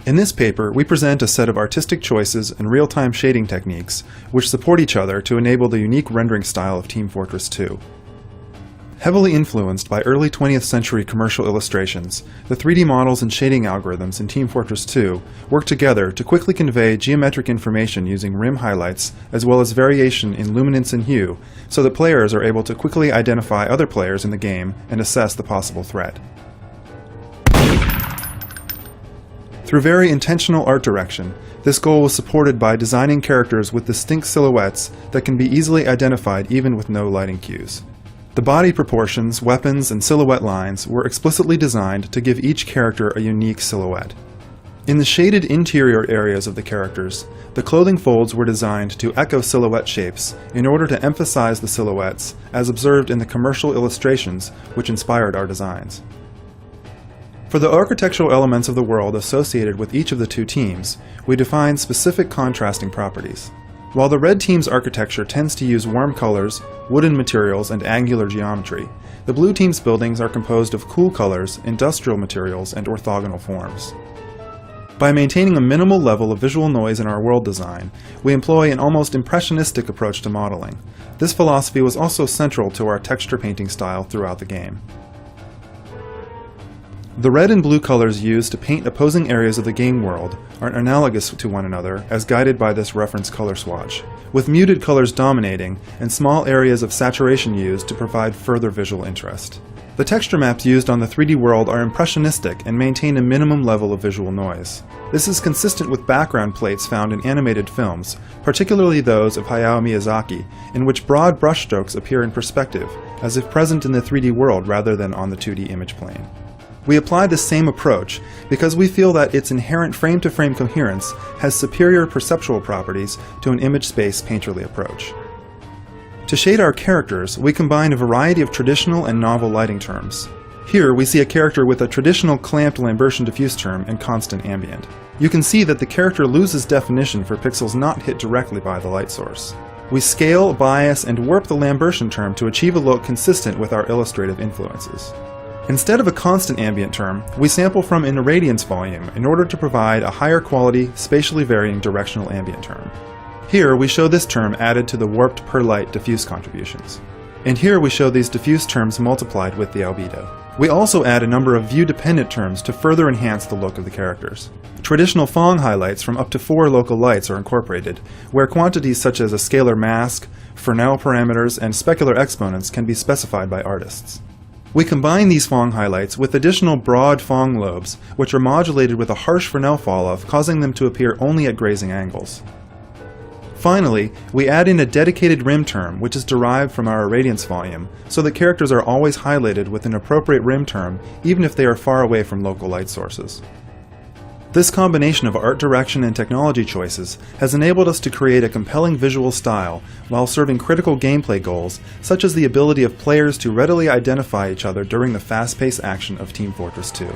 In this paper, we present a set of artistic choices and real-time shading techniques which support each other to enable the unique rendering style of Team Fortress 2. Heavily influenced by early 20th century commercial illustrations, the 3D models and shading algorithms in Team Fortress 2 work together to quickly convey geometric information using rim highlights as well as variation in luminance and hue, so that players are able to quickly identify other players in the game and assess the possible threat. Through very intentional art direction, this goal was supported by designing characters with distinct silhouettes that can be easily identified even with no lighting cues. The body proportions, weapons, and silhouette lines were explicitly designed to give each character a unique silhouette. In the shaded interior areas of the characters, the clothing folds were designed to echo silhouette shapes in order to emphasize the silhouettes as observed in the commercial illustrations which inspired our designs. For the architectural elements of the world associated with each of the two teams, we defined specific contrasting properties. While the red team's architecture tends to use warm colors, wooden materials, and angular geometry, the blue team's buildings are composed of cool colors, industrial materials, and orthogonal forms. By maintaining a minimal level of visual noise in our world design, we employ an almost impressionistic approach to modeling. This philosophy was also central to our texture painting style throughout the game. The red and blue colors used to paint opposing areas of the game world are analogous to one another as guided by this reference color swatch, with muted colors dominating and small areas of saturation used to provide further visual interest. The texture maps used on the 3D world are impressionistic and maintain a minimum level of visual noise. This is consistent with background plates found in animated films, particularly those of Hayao Miyazaki, in which broad brushstrokes appear in perspective, as if present in the 3D world rather than on the 2D image plane. We apply this same approach because we feel that its inherent frame-to-frame coherence has superior perceptual properties to an image space painterly approach. To shade our characters, we combine a variety of traditional and novel lighting terms. Here we see a character with a traditional clamped Lambertian diffuse term and constant ambient. You can see that the character loses definition for pixels not hit directly by the light source. We scale, bias, and warp the Lambertian term to achieve a look consistent with our illustrative influences. Instead of a constant ambient term, we sample from an irradiance volume in order to provide a higher quality, spatially varying directional ambient term. Here we show this term added to the warped per light diffuse contributions. And here we show these diffuse terms multiplied with the albedo. We also add a number of view-dependent terms to further enhance the look of the characters. Traditional Phong highlights from up to 4 local lights are incorporated, where quantities such as a scalar mask, Fresnel parameters, and specular exponents can be specified by artists. We combine these Phong highlights with additional broad Phong lobes, which are modulated with a harsh Fresnel falloff, causing them to appear only at grazing angles. Finally, we add in a dedicated rim term, which is derived from our irradiance volume, so that characters are always highlighted with an appropriate rim term, even if they are far away from local light sources. This combination of art direction and technology choices has enabled us to create a compelling visual style while serving critical gameplay goals, such as the ability of players to readily identify each other during the fast-paced action of Team Fortress 2.